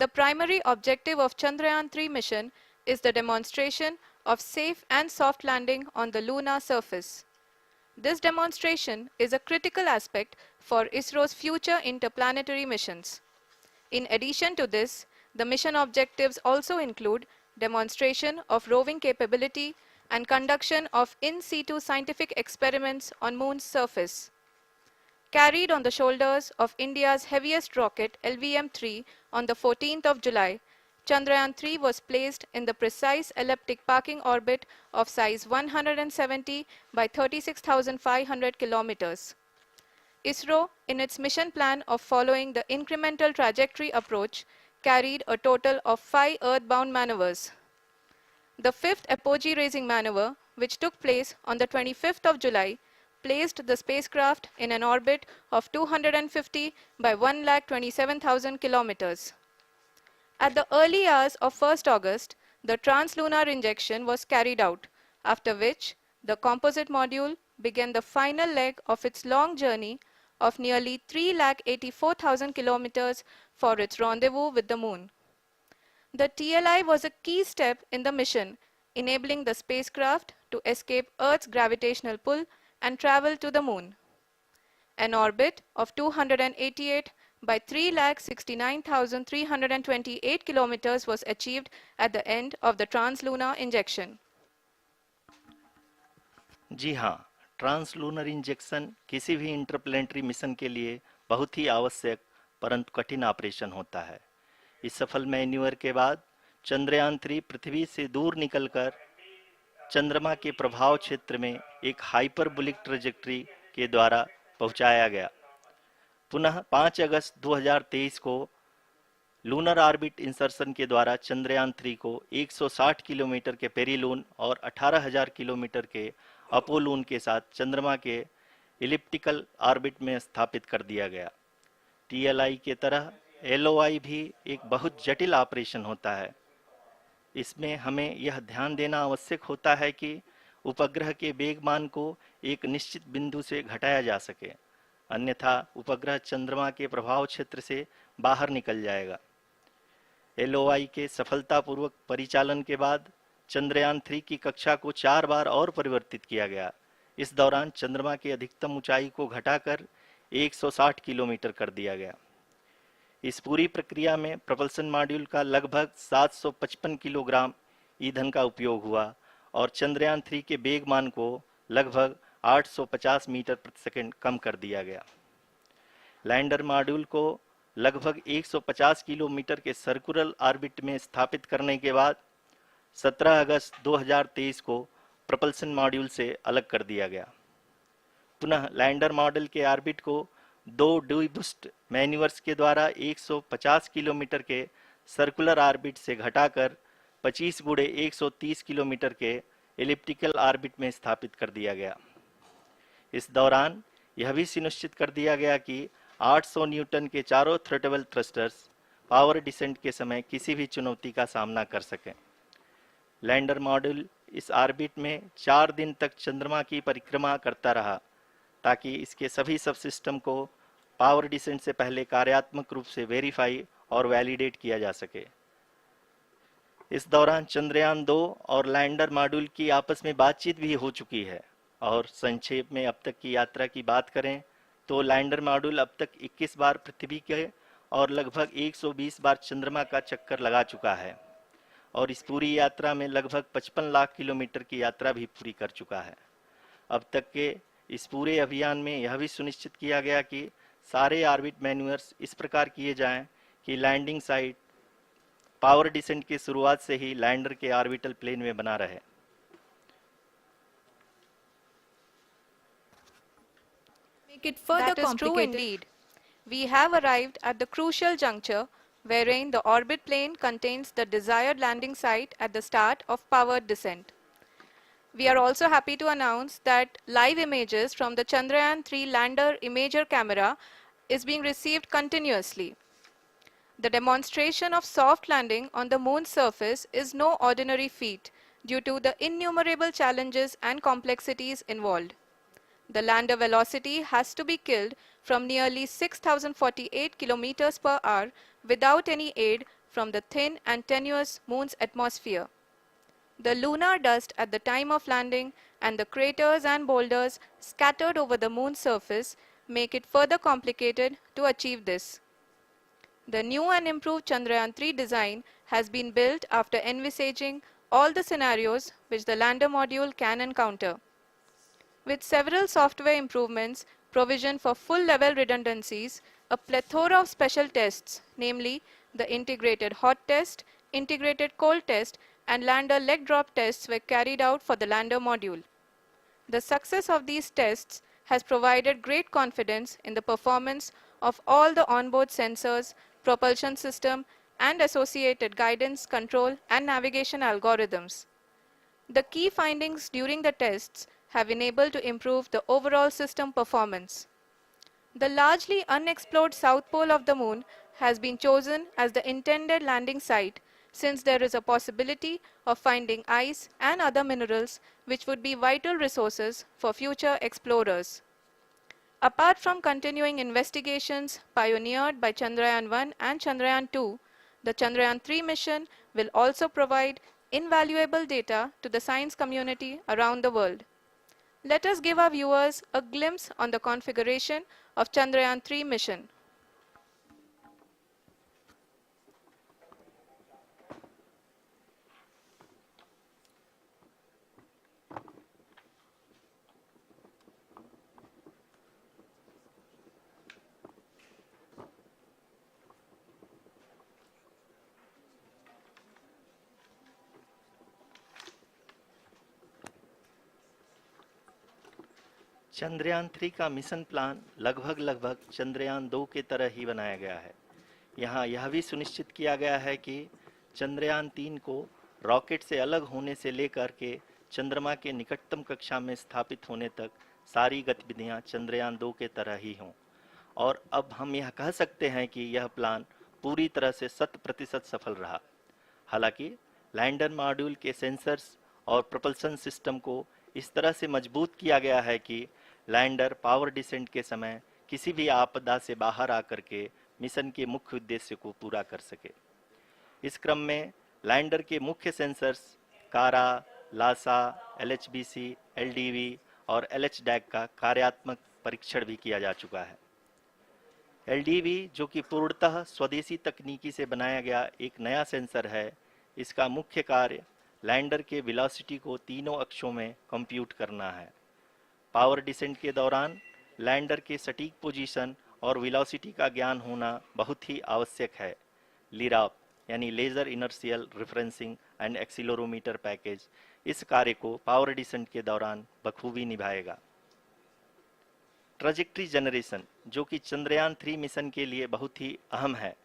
The primary objective of Chandrayaan-3 mission is the demonstration of safe and soft landing on the lunar surface. This demonstration is a critical aspect for ISRO's future interplanetary missions. In addition to this, the mission objectives also include demonstration of roving capability and conduction of in situ scientific experiments on Moon's surface. Carried on the shoulders of India's heaviest rocket LVM-3 on the 14th of July, Chandrayaan-3 was placed in the precise elliptic parking orbit of size 170 by 36,500 kilometers. ISRO, in its mission plan of following the incremental trajectory approach, carried a total of 5 earthbound maneuvers. The fifth apogee-raising maneuver, which took place on the 25th of July, placed the spacecraft in an orbit of 250 by 1,27,000 kilometers. At the early hours of 1st August, the translunar injection was carried out, after which the composite module began the final leg of its long journey of nearly 3,84,000 kilometers for its rendezvous with the Moon. The TLI was a key step in the mission, enabling the spacecraft to escape Earth's gravitational pull and travel to the Moon. An orbit of 288 by 3,69,328 kilometers was achieved at the end of the translunar injection. जी हाँ, translunar injection किसी भी interplanetary mission के लिए बहुत ही आवश्यक परंतु कठिन operation होता है। इस सफल मैन्यूवर के बाद चंद्रयान-3 पृथ्वी से दूर निकलकर चंद्रमा के प्रभाव क्षेत्र में एक हाइपरबोलिक ट्रेजेक्टरी के द्वारा पहुंचाया गया। पुनः 5 अगस्त 2023 को लूनर ऑर्बिट इंसर्शन के द्वारा चंद्रयान-3 को 160 किलोमीटर के पेरीलून और 18,000 किलोमीटर के अपोलून के साथ चंद्रमा के इलिप्टिकल ऑर्बिट में स्थापित कर दिया गया। टीएलआई के तरह एलओआई भी एक बहुत जटिल ऑपरेशन होता है। इसमें हमें यह ध्यान देना आवश्यक होता है कि उपग्रह के वेगमान को एक निश्चित बिंदु से घटाया जा सके, अन्यथा उपग्रह चंद्रमा के प्रभाव क्षेत्र से बाहर निकल जाएगा। एलओआई के सफलतापूर्वक परिचालन के बाद चंद्रयान-3 की कक्षा को 4 बार और परिवर्तित किया गया। इस दौरान चंद्रमा की अधिकतम ऊंचाई को घटाकर 160 किलोमीटर कर दिया गया। इस पूरी प्रक्रिया में प्रपल्सन मॉड्यूल का लगभग 755 किलोग्राम ईंधन का उपयोग हुआ और चंद्रयान-3 के वेगमान को लगभग 850 मीटर प्रति सेकंड कम कर दिया गया। लैंडर मॉड्यूल को लगभग 150 किलोमीटर के सर्कुलर ऑर्बिट में स्थापित करने के बाद 17 अगस्त 2023 को प्रपल्सन मॉड्यूल से अलग कर दिया गया। पुनः लैंडर मॉडल के ऑर्बिट को 2 डीबूस्ट मैन्यूवर्स के द्वारा 150 किलोमीटर के सर्कुलर ऑर्बिट से घटाकर 25 गुणे 130 किलोमीटर के एलिप्टिकल ऑर्बिट में स्थापित कर दिया गया। इस दौरान यह भी सुनिश्चित कर दिया गया कि 800 न्यूटन के चारों थ्रोटेबल थ्रस्टर्स पावर डिसेंट के समय किसी भी चुनौती का सामना कर सकें। लैंडर मॉड्यूल इस ऑर्बिट में 4 दिन तक चंद्रमा की परिक्रमा करता रहा ताकि इसके सभी सब सिस्टम को पावर डिसेंट से पहले कार्यात्मक रूप से वेरीफाई और वैलिडेट किया जा सके। इस दौरान चंद्रयान-2 और लैंडर मॉड्यूल की आपस में बातचीत भी हो चुकी है। और संक्षेप में अब तक की यात्रा की बात करें तो लैंडर मॉड्यूल अब तक 21 बार पृथ्वी के और लगभग 120 बार चंद्रमा का चक्कर लगा चुका है और इस पूरी यात्रा में लगभग 55 लाख किलोमीटर की यात्रा भी पूरी कर चुका है। अब तक के इस पूरे अभियान में यह भी सुनिश्चित किया गया कि सारे ऑर्बिट मैन्यूवर्स इस प्रकार किए जाएं कि लैंडिंग साइट पावर डिसेंट की शुरुआत से ही लैंडर के ऑर्बिटल प्लेन में बना रहे। Make it further complicated. That is true indeed. We have arrived at the crucial juncture wherein the orbit plane contains the desired landing site at the start of powered descent. We are also happy to announce that live images from the Chandrayaan-3 lander imager camera is being received continuously. The demonstration of soft landing on the Moon's surface is no ordinary feat due to the innumerable challenges and complexities involved. The lander velocity has to be killed from nearly 6,048 kilometers per hour without any aid from the thin and tenuous Moon's atmosphere. The lunar dust at the time of landing and the craters and boulders scattered over the Moon's surface make it further complicated to achieve this. The new and improved Chandrayaan-3 design has been built after envisaging all the scenarios which the lander module can encounter. With several software improvements, provision for full-level redundancies, a plethora of special tests, namely the integrated hot test, integrated cold test, and lander leg drop tests were carried out for the lander module. The success of these tests has provided great confidence in the performance of all the onboard sensors, propulsion system, and associated guidance, control, and navigation algorithms. The key findings during the tests have enabled to improve the overall system performance. The largely unexplored south pole of the Moon has been chosen as the intended landing site since there is a possibility of finding ice and other minerals which would be vital resources for future explorers. Apart from continuing investigations pioneered by Chandrayaan-1 and Chandrayaan-2, the Chandrayaan-3 mission will also provide invaluable data to the science community around the world. Let us give our viewers a glimpse on the configuration of Chandrayaan-3 mission. Chandrayaan 3 का mission plan लगभग चंद्रयान 2 के तरह ही बनाया गया है। यहाँ यह भी सुनिश्चित किया गया है कि चंद्रयान 3 को रॉकेट से अलग होने से लेकर के चंद्रमा के निकटतम कक्षा में स्थापित होने तक सारी गतिविधियां चंद्रयान 2 के तरह ही हों। और अब हम यह कह सकते हैं कि यह प्लान पूरी तरह से 100% सफल रहा। हालांकि लैंडर मॉड्यूल के सेंसर्स और propulsion सिस्टम को इस तरह से मजबूत किया गया है कि लैंडर पावर डिसेंट के समय किसी भी आपदा से बाहर आकर के मिशन के मुख्य उद्देश्य को पूरा कर सके। इस क्रम में लैंडर के मुख्य सेंसर्स कारा, लासा, LHBC, LDV और LHDAC का कार्यात्मक परीक्षण भी किया जा चुका है। LDV जो कि पूर्णतः स्वदेशी तकनीकी से बनाया गया एक नया सेंसर है, इसका मुख्य कार्य लैंडर के वेलोसिटी को तीनों अक्षों में कंप्यूट करना है। पावर डिसेंट के दौरान लैंडर के सटीक पोजीशन और वेलोसिटी का ज्ञान होना बहुत ही आवश्यक है। लिराप यानी laser inertial referencing and accelerometer package इस कार्य को पावर डिसेंट के दौरान बखूबी निभाएगा। ट्रैजेक्टरी जनरेशन जो कि चंद्रयान 3 मिशन के लिए बहुत ही अहम है,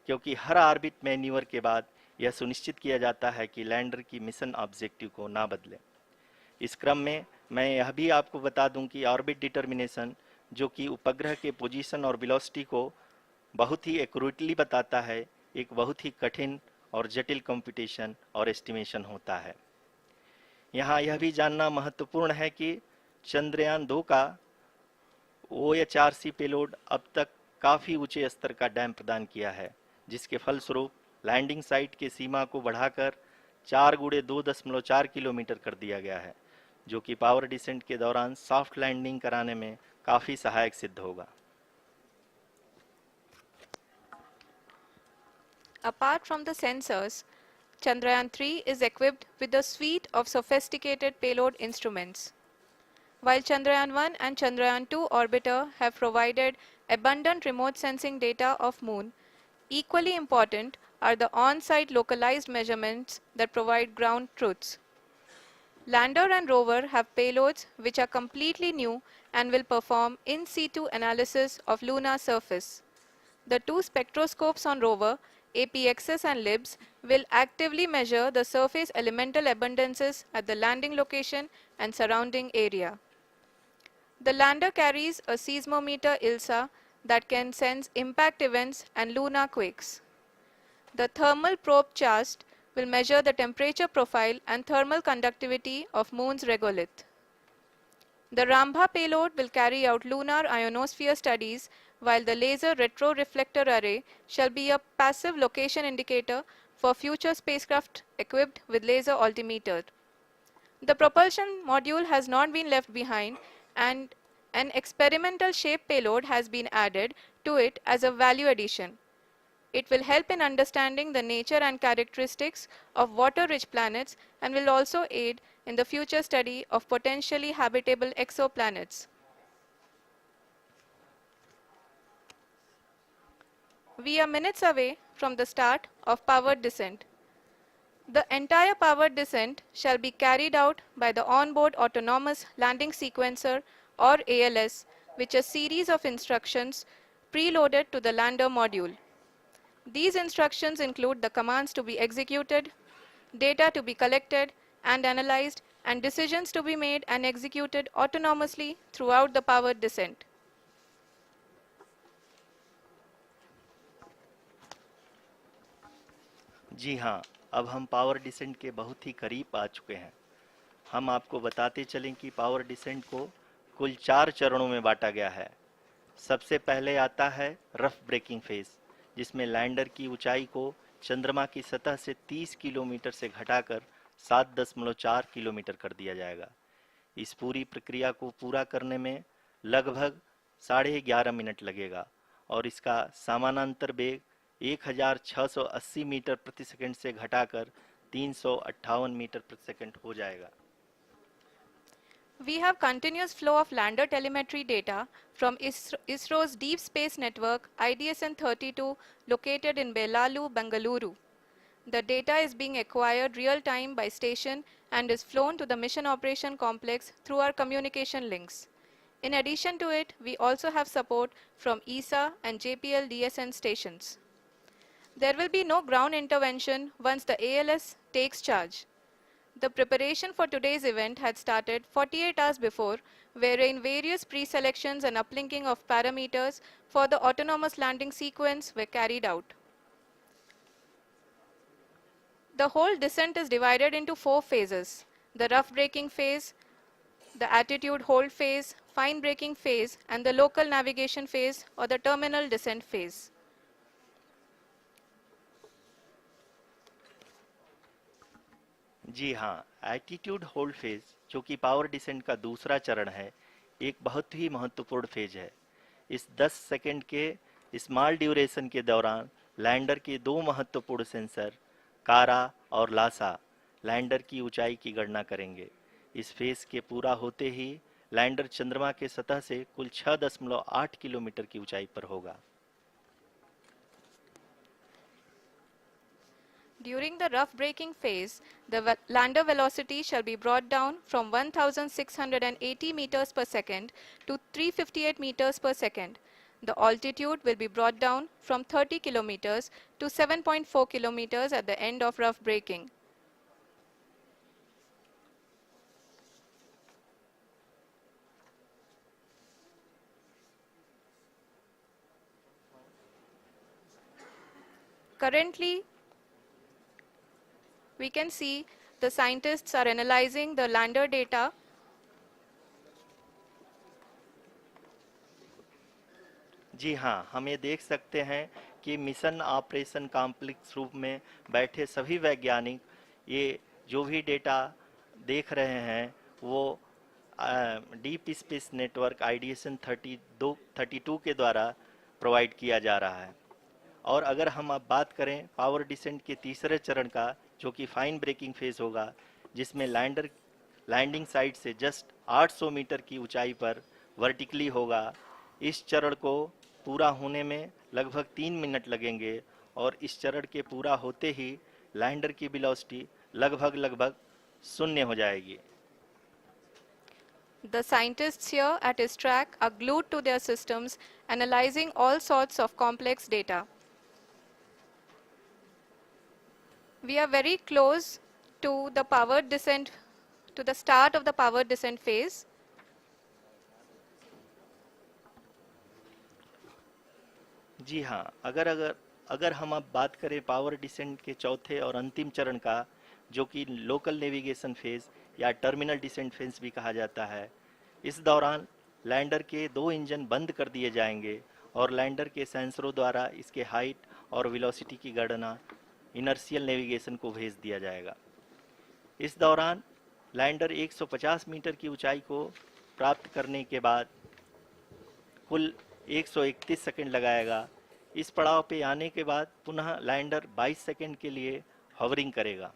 क्योंकि हर ऑर्बिट मैन्यूवर के बाद यह सुनिश्चित किया जाता है कि लैंडर की मिशन ऑब्जेक्टिव को ना बदले। इस क्रम में मैं यह भी आपको बता दूं कि ऑर्बिट डिटर्मिनेशन जो कि उपग्रह के पोजीशन और वेलोसिटी को बहुत ही एक्यूरेटली बताता है, एक बहुत ही कठिन और जटिल कंप्यूटेशन और एस्टिमेशन होता है। यहाँ यह भी जानना महत्वपूर्ण है कि चंद्रयान 2 का OHRC पेलोड अब तक काफ़ी ऊंचे स्तर का डैम प्रदान किया है, जिसके फलस्वरूप लैंडिंग साइट के सीमा को बढ़ाकर 4 × 2.4 किलोमीटर कर दिया गया है, जो कि पावर डिसेंट के दौरान सॉफ्ट लैंडिंग कराने में काफ़ी सहायक सिद्ध होगा। Apart from the sensors, Chandrayaan-3 is equipped with a suite of sophisticated payload instruments. While Chandrayaan-1 and Chandrayaan-2 orbiter have provided abundant remote sensing data of Moon, equally important are the on-site localized measurements that provide ground truths. Lander and rover have payloads which are completely new and will perform in situ analysis of lunar surface. The two spectroscopes on rover, APXS and LIBS, will actively measure the surface elemental abundances at the landing location and surrounding area. The lander carries a seismometer ILSA that can sense impact events and lunar quakes. The thermal probe CHAST will measure the temperature profile and thermal conductivity of Moon's regolith. The Rambha payload will carry out lunar ionosphere studies while the laser retroreflector array shall be a passive location indicator for future spacecraft equipped with laser altimeter. The propulsion module has not been left behind, and an experimental shape payload has been added to it as a value addition. It will help in understanding the nature and characteristics of water-rich planets and will also aid in the future study of potentially habitable exoplanets. We are minutes away from the start of powered descent. The entire powered descent shall be carried out by the onboard autonomous landing sequencer, or ALS, which is a series of instructions preloaded to the lander module. These instructions include the commands to be executed, data to be collected and analyzed, and decisions to be made and executed autonomously throughout the powered descent. जी हाँ, अब हम power descent के बहुत ही करीब आ चुके हैं। हम आपको बताते चलें कि पावर डिसेंट को कुल 4 चरणों में बांटा गया है। सबसे पहले आता है रफ ब्रेकिंग फेज, जिसमें लैंडर की ऊंचाई को चंद्रमा की सतह से 30 किलोमीटर से घटाकर 7.4 किलोमीटर कर दिया जाएगा। इस पूरी प्रक्रिया को पूरा करने में लगभग 11.5 मिनट लगेगा और इसका समानांतर वेग 1680 मीटर प्रति सेकंड से घटाकर 358 मीटर प्रति सेकंड हो जाएगा। We have continuous flow of lander telemetry data from ISRO's Deep Space Network IDSN-32 located in Belalu, Bengaluru. The data is being acquired real-time by station and is flown to the Mission Operation Complex through our communication links. In addition to it, we also have support from ESA and JPL DSN stations. There will be no ground intervention once the ALS takes charge. The preparation for today's event had started 48 hours before, wherein various pre-selections and uplinking of parameters for the autonomous landing sequence were carried out. The whole descent is divided into 4 phases: the rough braking phase, the attitude hold phase, fine braking phase, and the local navigation phase or the terminal descent phase. जी हाँ, attitude hold phase, जो कि power descent का दूसरा चरण है, एक बहुत ही महत्वपूर्ण फेज है। इस 10 सेकंड के स्मॉल ड्यूरेशन के दौरान लैंडर के दो महत्वपूर्ण सेंसर कारा और लासा लैंडर की ऊंचाई की गणना करेंगे। इस फेज के पूरा होते ही लैंडर चंद्रमा के सतह से कुल 6.8 किलोमीटर की ऊंचाई पर होगा। During the rough braking phase, the lander velocity shall be brought down from 1680 meters per second to 358 meters per second. The altitude will be brought down from 30 kilometers to 7.4 kilometers at the end of rough braking. Currently, we can see the scientists are analyzing the lander data. जी हाँ, हम ये देख सकते हैं कि mission operation complex रूप में बैठे सभी वैज्ञानिक ये जो भी डेटा देख रहे हैं वो डीप स्पेस नेटवर्क आईडीएसएन 32 के द्वारा प्रोवाइड किया जा रहा है। और अगर हम अब बात करें पावर डिसेंट के तीसरे चरण का, जो कि फाइन ब्रेकिंग फेज होगा, जिसमें लैंडिंग साइट से जस्ट 800 मीटर की ऊंचाई पर वर्टिकली होगा। इस चरण को पूरा होने में लगभग 3 मिनट लगेंगे और इस चरण के पूरा होते ही लैंडर की वेलोसिटी लगभग शून्य हो जाएगी। The scientists here at ISTRAC are glued to their systems, analyzing all sorts of complex data. We are very close to the powered descent, to the start of the powered descent phase. जी हाँ, अगर हम अब बात करें power descent के चौथे और अंतिम चरण का, जो कि लोकल नेविगेशन फेज या टर्मिनल डिसेंट फेज भी कहा जाता है, इस दौरान लैंडर के 2 इंजन बंद कर दिए जाएंगे और लैंडर के सेंसरों द्वारा इसके हाइट और वेलोसिटी की गणना इनर्शियल नेविगेशन को भेज दिया जाएगा। इस दौरान लैंडर 150 मीटर की ऊंचाई को प्राप्त करने के बाद कुल 131 सेकंड लगाएगा। इस पड़ाव पे आने के बाद पुनः लैंडर 22 सेकंड के लिए हॉवरिंग करेगा।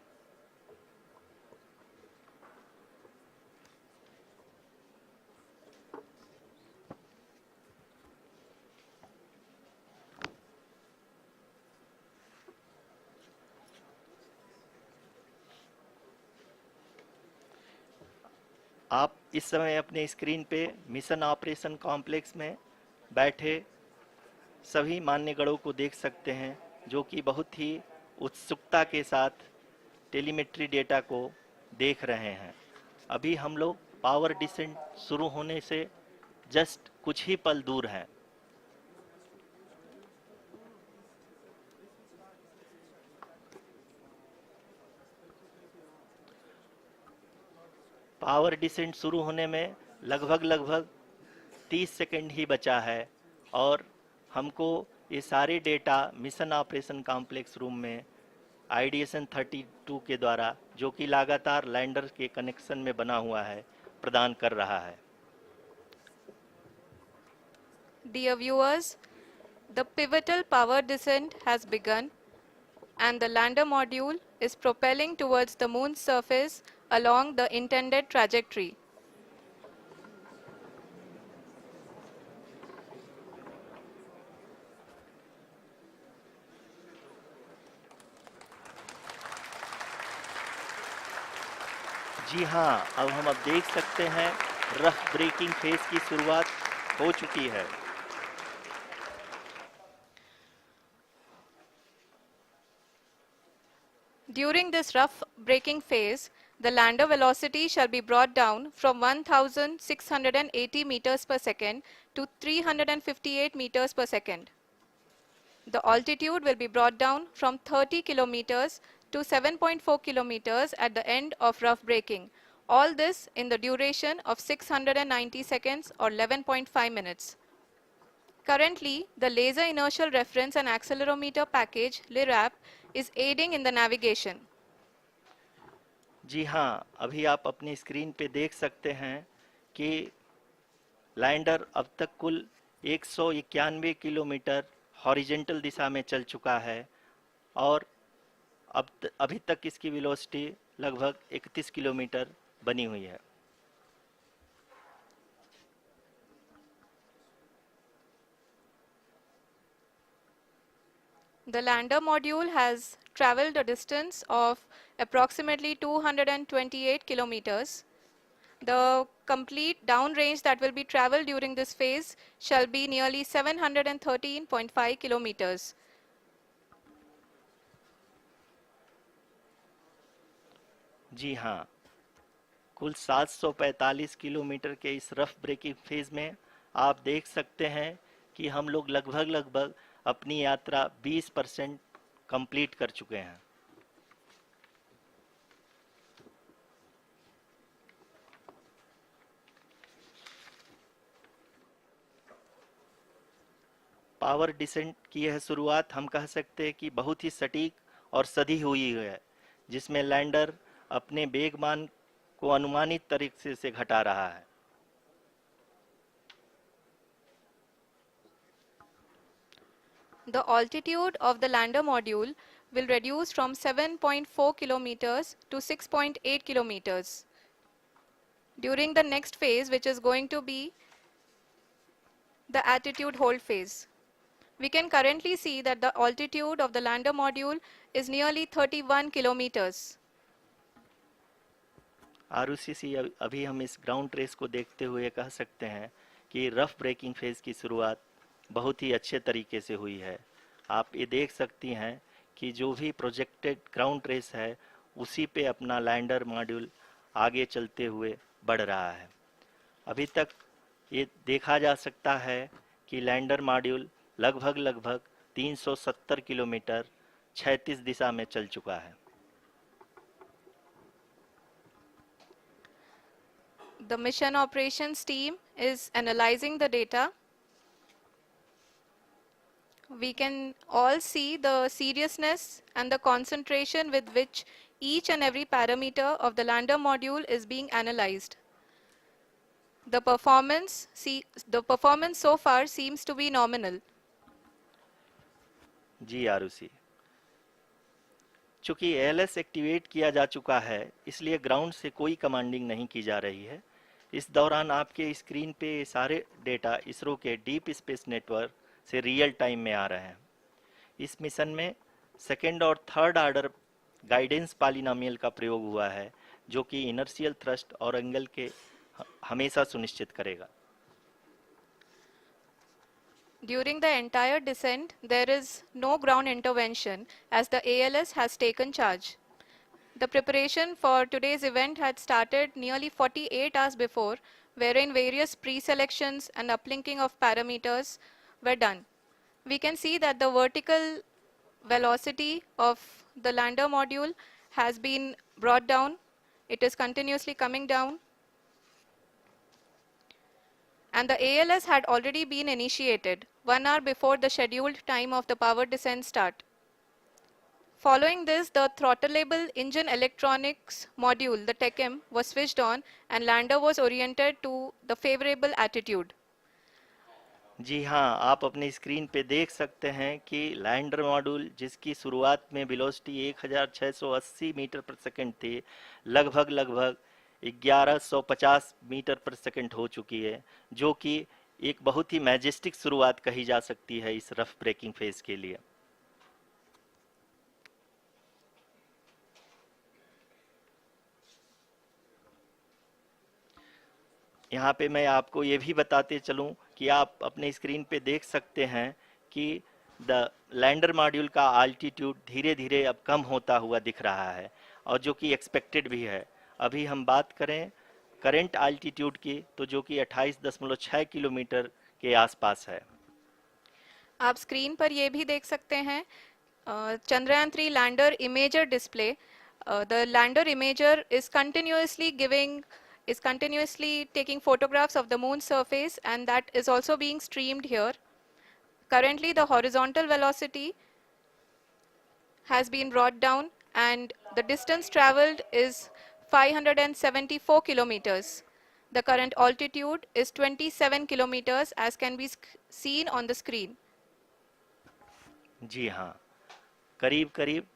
आप इस समय अपने स्क्रीन पे मिशन ऑपरेशन कॉम्प्लेक्स में बैठे सभी मान्यगणों को देख सकते हैं, जो कि बहुत ही उत्सुकता के साथ टेलीमेट्री डेटा को देख रहे हैं। अभी हम लोग पावर डिसेंट शुरू होने से जस्ट कुछ ही पल दूर हैं। पावर डिसेंट शुरू होने में लगभग 30 सेकंड ही बचा है और हमको ये सारे data mission operation complex room में आईडीएसएन 32 के द्वारा, जो कि लगातार लैंडर के कनेक्शन में बना हुआ है, प्रदान कर रहा है। Dear viewers, the pivotal power descent has begun and the lander module is propelling towards the moon's surface along the intended trajectory. जी हाँ, अब देख सकते हैं रफ ब्रेकिंग फेज की शुरुआत हो चुकी है। During this rough braking phase, the lander velocity shall be brought down from 1680 meters per second to 358 meters per second. The altitude will be brought down from 30 kilometers to 7.4 kilometers at the end of rough braking. All this in the duration of 690 seconds or 11.5 minutes. Currently, the Laser Inertial Reference and Accelerometer package (LIRAP) is aiding in the navigation. जी हाँ, अभी आप अपनी screen पे देख सकते हैं कि lander अब तक कुल 191 किलोमीटर हॉरिजेंटल दिशा में चल चुका है और अभी तक इसकी वेलोसिटी लगभग 31 किलोमीटर बनी हुई है। The lander module has traveled a distance of approximately 228 kilometers. The complete downrange that will be traveled during this phase shall be nearly 713.5 kilometers. जी हाँ, कुल 745 किलोमीटर के इस रफ ब्रेकिंग फेज में आप देख सकते हैं कि हम लोग लगभग अपनी यात्रा 20% कंप्लीट कर चुके हैं। पावर डिसेंट की यह शुरुआत हम कह सकते हैं कि बहुत ही सटीक और सधी हुई है, जिसमें लैंडर अपने वेगमान को अनुमानित तरीके से घटा रहा है। The altitude of the lander module will reduce from 7.4 kilometers to 6.8 kilometers. During the next phase, which is going to be the attitude hold phase. We can currently see that the altitude of the lander module is nearly 31 kilometers. Arushi, अभी हम इस ground trace को देखते हुए कह सकते हैं कि रफ ब्रेकिंग फेज की शुरुआत बहुत ही अच्छे तरीके से हुई है। आप ये देख सकती हैं कि जो भी प्रोजेक्टेड ग्राउंड ट्रेस है, उसी पे अपना लैंडर मॉड्यूल आगे चलते हुए बढ़ रहा है। अभी तक ये देखा जा सकता है कि लैंडर मॉड्यूल लगभग 370 किलोमीटर क्षैतिज दिशा में चल चुका है। The mission operations team is analyzing the data. We can all see the seriousness and the concentration with which each and every parameter of the lander module is being analyzed. The performance so far seems to be nominal. जी आरुषि, चूंकि ALS activate किया जा चुका है, इसलिए ground से कोई commanding नहीं की जा रही है। इस दौरान आपके स्क्रीन पे सारे डेटा इसरो के डीप स्पेस नेटवर्क से रियल टाइम में आ रहे हैं। इस मिशन में सेकेंड और थर्ड ऑर्डर गाइडेंस पॉलिनोमियल का प्रयोग हुआ है, जो कि इनर्शियल थ्रस्ट और एंगल के हमेशा सुनिश्चित करेगा। During the entire descent, there is no ground intervention as the ALS has taken charge. The preparation for today's event had started nearly 48 hours before, wherein various pre-selections and uplinking of parameters were done. We can see that the vertical velocity of the lander module has been brought down. It is continuously coming down. And the ALS had already been initiated 1 hour before the scheduled time of the power descent start. Following this, the throttleable engine electronics module, the TECM, was switched on and lander was oriented to the favorable attitude. जी हाँ, आप अपनी screen पे देख सकते हैं कि lander module, जिसकी शुरुआत में वेलोसिटी 1680 मीटर पर सेकंड थी, लगभग 1150 मीटर पर सेकंड हो चुकी है, जो कि एक बहुत ही मैजेस्टिक शुरुआत कही जा सकती है इस रफ ब्रेकिंग फेज के लिए। यहाँ पे मैं आपको ये भी बताते चलूँ कि आप अपने स्क्रीन पे देख सकते हैं कि द लैंडर मॉड्यूल का आल्टीट्यूड धीरे धीरे अब कम होता हुआ दिख रहा है, और जो कि एक्सपेक्टेड भी है। अभी हम बात करें करंट आल्टीट्यूड की, तो जो कि 28.6 किलोमीटर के आसपास है। आप स्क्रीन पर ये भी देख सकते हैं Chandrayaan 3 lander imager display. The lander imager is continuously taking photographs of the moon's surface, and that is also being streamed here. Currently, the horizontal velocity has been brought down and the distance traveled is 574 kilometers. The current altitude is 27 kilometers as can be seen on the screen. जी हाँ, करीब करीब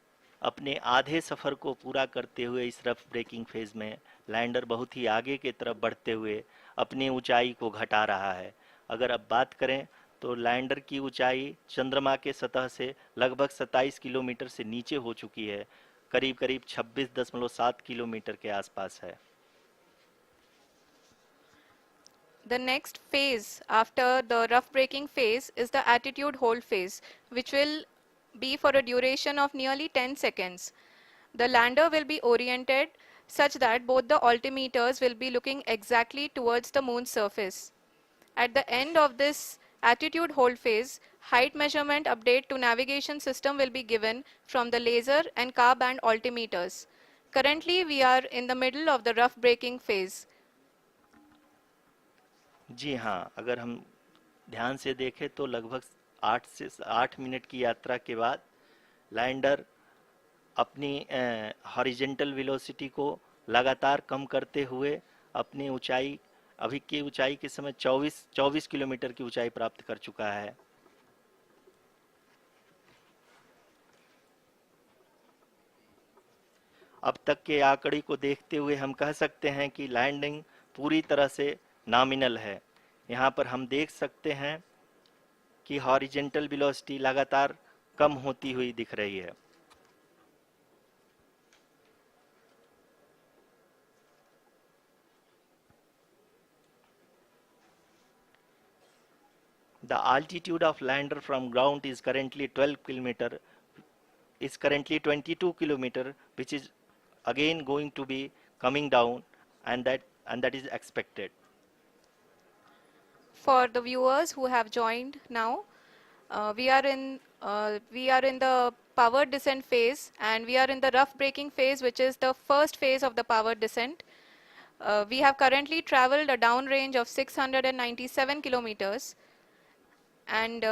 अपने आधे सफ़र को पूरा करते हुए इस रफ ब्रेकिंग फेज में लैंडर बहुत ही आगे की तरफ बढ़ते हुए अपनी ऊंचाई को घटा रहा है। अगर अब बात करें तो लैंडर की ऊंचाई चंद्रमा के सतह से लगभग 27 किलोमीटर से नीचे हो चुकी है, करीब करीब 26.7 किलोमीटर के आसपास है। The next phase after the rough braking phase is the attitude hold phase, which will be for a duration of nearly 10 seconds. The lander will be oriented such that both the altimeters will be looking exactly towards the moon's surface. At the end of this attitude hold phase, height measurement update to navigation system will be given from the laser and car band altimeters. Currently, we are in the middle of the rough braking phase. जी हाँ, अगर हम ध्यान से देखें तो लगभग 8 minute की यात्रा के बाद लैंडर अपनी हॉरिजेंटल वेलोसिटी को लगातार कम करते हुए अपनी ऊंचाई, अभी की ऊंचाई के समय 24 किलोमीटर की ऊंचाई प्राप्त कर चुका है। अब तक के आंकड़े को देखते हुए हम कह सकते हैं कि लैंडिंग पूरी तरह से नॉमिनल है। यहाँ पर हम देख सकते हैं कि हॉरिजेंटल वेलोसिटी लगातार कम होती हुई दिख रही है। The altitude of lander from ground is currently 22 kilometer, which is again going to be coming down, and that is expected. For the viewers who have joined now, we are in the power descent phase, and we are in the rough braking phase, which is the first phase of the power descent. We have currently traveled a downrange of 697 kilometers, and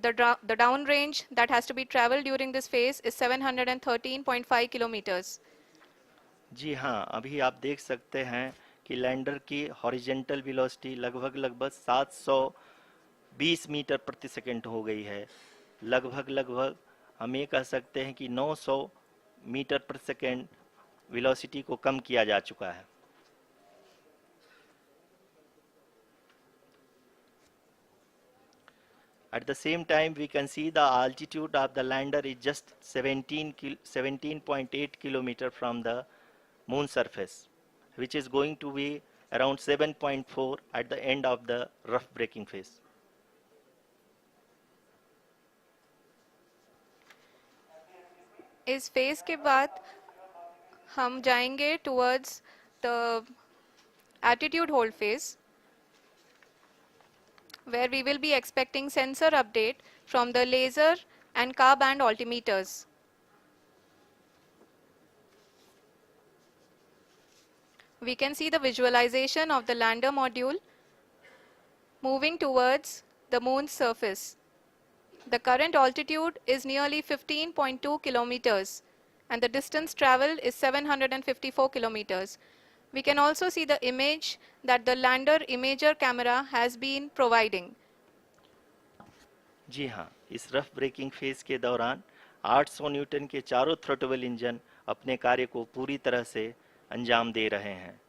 The downrange that has to be traveled during this phase is 713.5 kilometers. जी हाँ, अभी आप देख सकते हैं कि lander की horizontal velocity लगभग लगभग 720 मीटर प्रति सेकंड हो गई है। लगभग लगभग हम ये कह सकते हैं कि 900 मीटर प्रति सेकंड वेलोसिटी को कम किया जा चुका है। At the same time, we can see the altitude of the lander is just 17.8 kilometer from the moon surface, which is going to be around 7.4 at the end of the rough braking phase. इस phase के बाद हम जाएंगे towards the attitude hold phase, where we will be expecting sensor update from the laser and car band altimeters. We can see the visualization of the lander module moving towards the moon's surface. The current altitude is nearly 15.2 kilometers and the distance traveled is 754 kilometers. We can also see the image that the lander imager camera has been providing. जी हाँ, इस rough breaking phase के दौरान 800 Newton के चारों throttle engine अपने कार्य को पूरी तरह से अंजाम दे रहे हैं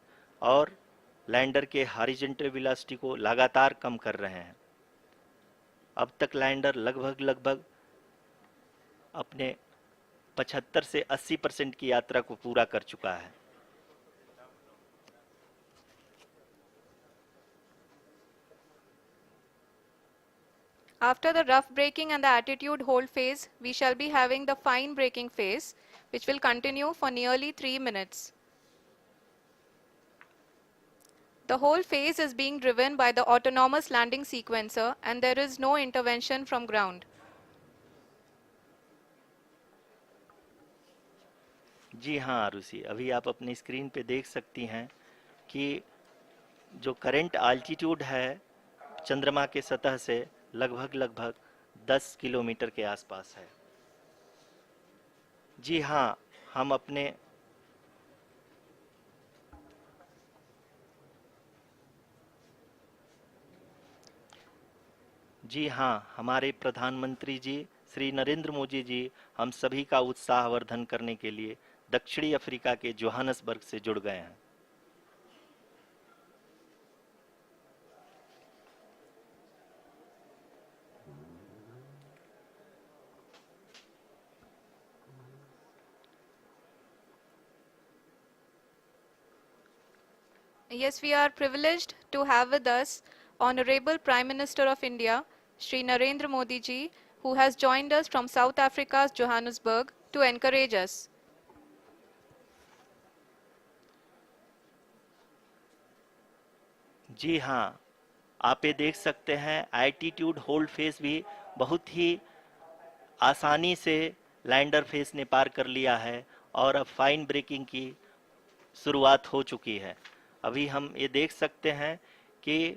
और लैंडर के हॉरिजॉन्टल वेलोसिटी को लगातार कम कर रहे हैं। अब तक लैंडर लगभग लगभग अपने 75 से 80% की यात्रा को पूरा कर चुका है। After the rough braking and the attitude hold phase, we shall be having the fine braking phase, which will continue for nearly 3 minutes. The whole phase is being driven by the autonomous landing sequencer and there is no intervention from ground. जी हाँ आरुषि, अभी आप अपनी screen पे देख सकती हैं कि जो करंट आल्टीट्यूड है चंद्रमा के सतह से लगभग लगभग 10 किलोमीटर के आसपास है। जी हाँ, हम अपने जी हाँ, हमारे प्रधानमंत्री जी श्री नरेंद्र मोदी जी हम सभी का उत्साहवर्धन करने के लिए दक्षिणी अफ्रीका के जोहानसबर्ग से जुड़ गए हैं। Yes, we are privileged to have with us Honorable Prime Minister of India, Shri Narendra Modi ji, who has joined us from South Africa's Johannesburg to encourage us. जी हाँ, आप ये देख सकते हैं एल्टीट्यूड होल्ड फेस भी बहुत ही आसानी से लैंडर फेस ने पार कर लिया है और अब फाइन ब्रेकिंग की शुरुआत हो चुकी है। अभी हम ये देख सकते हैं कि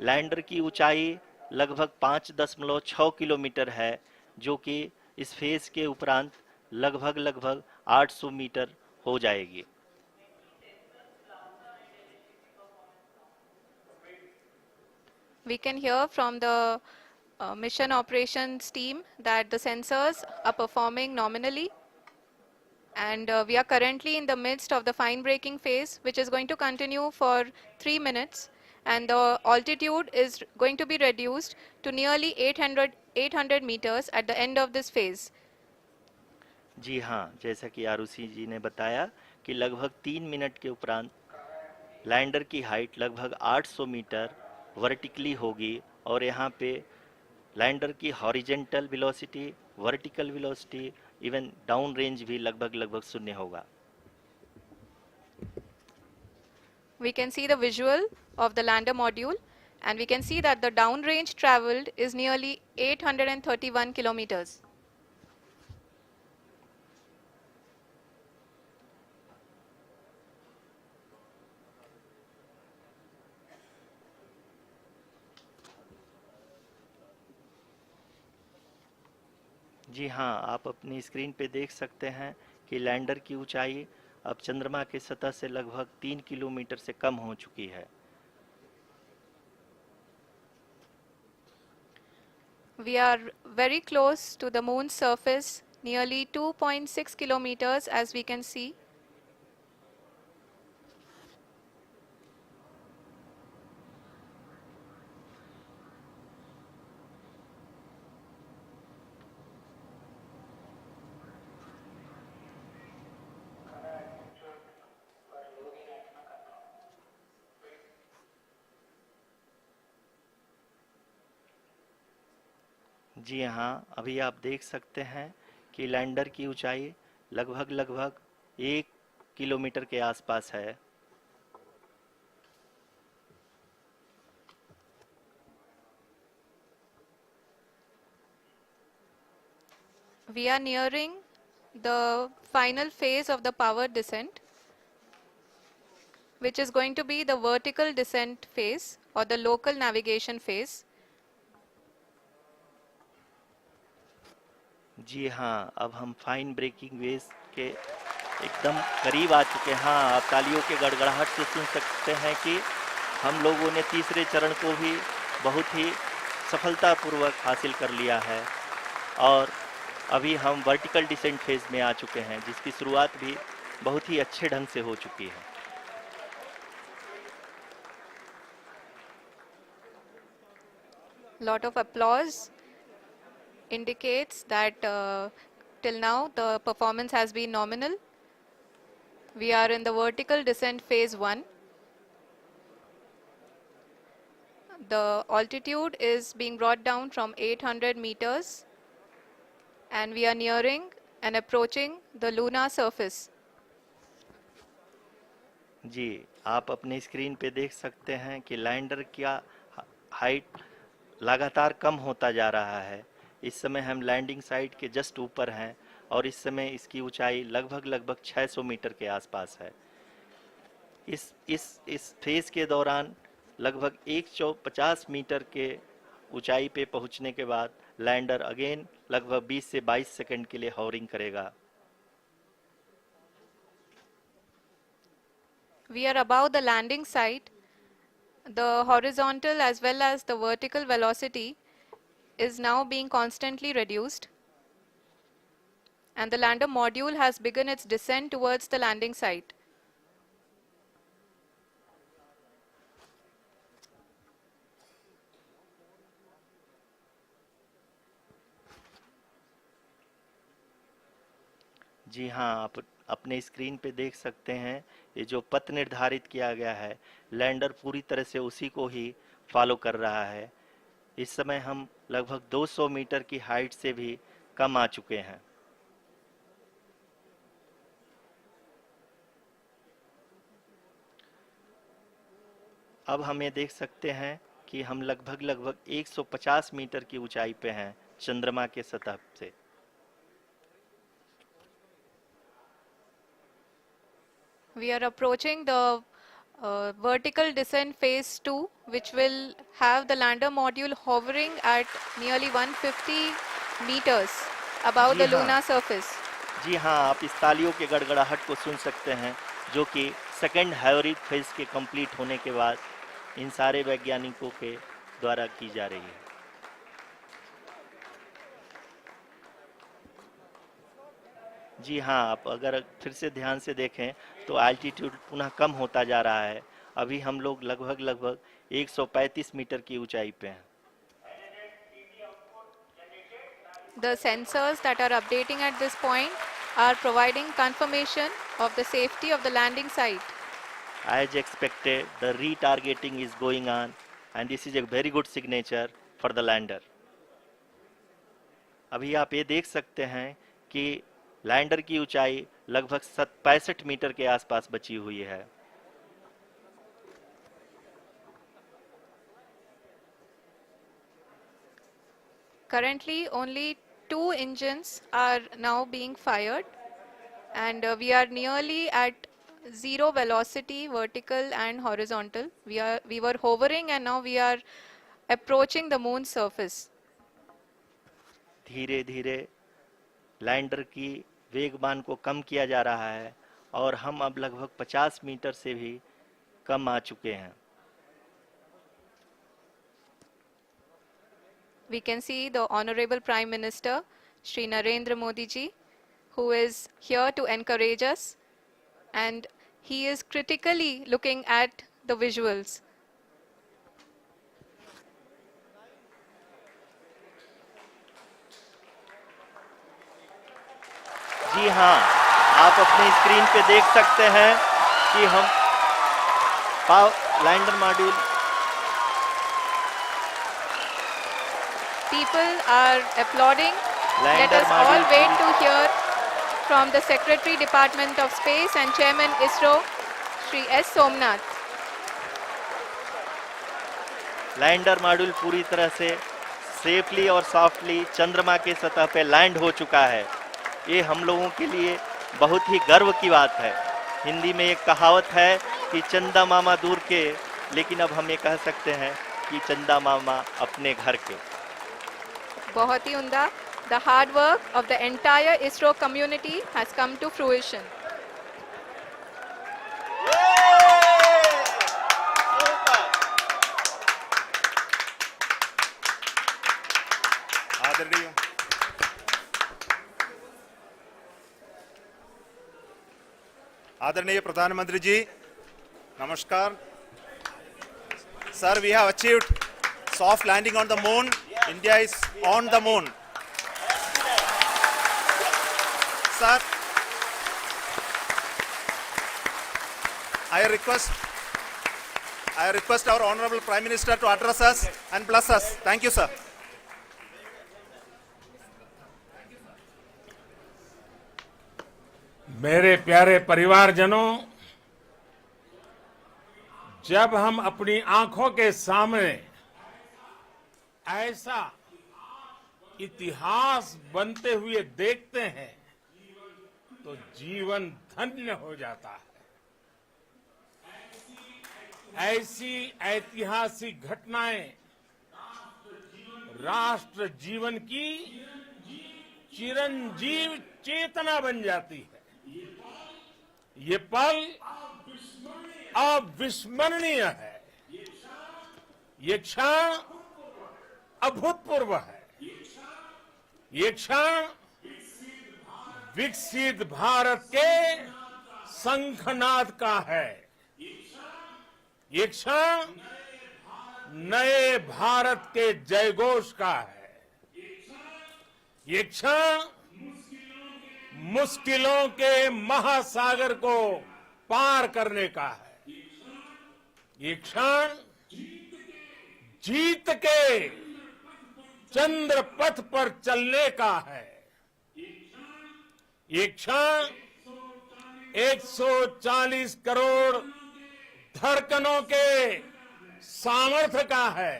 लैंडर की ऊंचाई लगभग 5.6 किलोमीटर है, जो कि इस फेज के उपरांत लगभग लगभग 800 मीटर हो जाएगी। We can hear from the mission operations team that the sensors are performing nominally, and we are currently in the midst of the fine braking phase, which is going to continue for 3 minutes, and the altitude is going to be reduced to nearly 800 meters at the end of this phase. जी हाँ, जैसा कि आरुषि जी ने बताया कि लगभग 3 minute के उपरांत lander की हाइट लगभग 800 मीटर वर्टिकली होगी और यहाँ पे लैंडर की horizontal velocity, vertical velocity, even down range भी लगभग लगभग शून्य होगा। We can see the visual of the lander module, and we can see that the downrange traveled is nearly 831 kilometers. जी हाँ, आप अपनी स्क्रीन पे देख सकते हैं कि लैंडर की ऊंचाई अब चंद्रमा की सतह से लगभग 3 किलोमीटर से कम हो चुकी है। We are very close to the moon's surface, nearly 2.6 kilometers as we can see. जी हाँ, अभी आप देख सकते हैं कि लैंडर की ऊंचाई लगभग लगभग 1 किलोमीटर के आसपास है। We are nearing the final phase of the power descent, which is going to be the vertical descent phase or the local navigation phase. जी हाँ, अब हम फाइन ब्रेकिंग वेव्स के एकदम करीब आ चुके हैं। हाँ, आप तालियों के गड़गड़ाहट से सुन सकते हैं कि हम लोगों ने तीसरे चरण को भी बहुत ही सफलतापूर्वक हासिल कर लिया है और अभी हम वर्टिकल डिसेंट फेज में आ चुके हैं, जिसकी शुरुआत भी बहुत ही अच्छे ढंग से हो चुकी है। Lot of applause indicates that till now the performance has been nominal. We are in the vertical descent phase 1. The altitude is being brought down from 800 meters and we are nearing and approaching the lunar surface. जी, आप अपने screen पे देख सकते हैं कि lander का height लगातार कम होता जा रहा है। इस समय हम लैंडिंग साइट के जस्ट ऊपर हैं और इस समय इसकी ऊंचाई लगभग लगभग 600 मीटर के आसपास है। इस फेज के दौरान लगभग 150 मीटर के ऊंचाई पे पहुंचने के बाद लैंडर अगेन लगभग 20 से 22 सेकंड के लिए हॉवरिंग करेगा। We are above the landing site. The horizontal as well as the vertical velocity is now being constantly reduced and the lander module has begun its descent towards the landing site. जी हाँ, आप अपने screen पे देख सकते हैं ये जो पथ निर्धारित किया गया है, लैंडर पूरी तरह से उसी को ही फॉलो कर रहा है। इस समय हम लगभग 200 मीटर की हाइट से भी कम आ चुके हैं। अब हम ये देख सकते हैं कि हम लगभग लगभग 150 मीटर की ऊंचाई पे हैं चंद्रमा के सतह से। We are approaching the vertical descent phase 2, which will have the lander module hovering at nearly 150 meters above ji the हाँ, lunar surface. जी हाँ, आप इस तालियों के गड़गड़ाहट को सुन सकते हैं, जो कि सेकंड हाइब्रिड फेज के कंप्लीट होने के बाद इन सारे वैज्ञानिकों के द्वारा की जा रही है। जी हाँ, आप अगर फिर से ध्यान से देखें तो एल्टीट्यूड पुनः कम होता जा रहा है। अभी हम लोग लगभग लगभग 135 मीटर की ऊंचाई पे हैं। The sensors that are updating at this point are providing confirmation of the safety of the landing site. As expected, the retargeting is going on and this is a very good signature for the lander. अभी आप ये देख सकते हैं कि lander की ऊंचाई लगभग 65 मीटर के आसपास बची हुई है। Currently, only 2 engines are now being fired, and we are nearly at zero velocity, vertical and horizontal. We were hovering, and now we are approaching the moon's surface. धीरे धीरे लैंडर की वेगमान को कम किया जा रहा है और हम अब लगभग 50 मीटर से भी कम आ चुके हैं। We can see the Honorable Prime Minister, Shri Narendra Modi ji, who is here to encourage us, and he is critically looking at the visuals. जी हाँ, आप अपने स्क्रीन पे देख सकते हैं कि हम lander module People are applauding. Let lander us all module wait to hear from the Secretary Department of Space and Chairman ISRO, Shri S. Somnath. Lander module पूरी तरह से सेफली और सॉफ्टली चंद्रमा के सतह पे लैंड हो चुका है। ये हम लोगों के लिए बहुत ही गर्व की बात है। हिंदी में एक कहावत है कि चंदा मामा दूर के, लेकिन अब हम ये कह सकते हैं कि चंदा मामा अपने घर के। बहुत ही उम्दा. The hard work of the entire ISRO community has come to fruition. आदरणीय आदरणीय प्रधानमंत्री जी, नमस्कार sir. We have achieved soft landing on the moon. India is on the moon. Sir, I request our Honorable Prime Minister to address us and bless us. Thank you, sir. मेरे प्यारे परिवारजनों, जब हम अपनी आंखों के सामने ऐसा इतिहास बनते हुए देखते हैं तो जीवन धन्य हो जाता है। ऐसी ऐतिहासिक घटनाएं राष्ट्र जीवन की चिरंजीव चेतना बन जाती है। ये पल अविस्मरणीय है। ये क्षण अभूतपूर्व है। ये क्षण विकसित भारत के शंखनाद का है। ये क्षण नए भारत के जयघोष का है। ये क्षण मुश्किलों के महासागर को पार करने का है। ये क्षण जीत के चंद्र पथ पर चलने का है। ये क्षण 140 करोड़ धड़कनों के सामर्थ्य का है।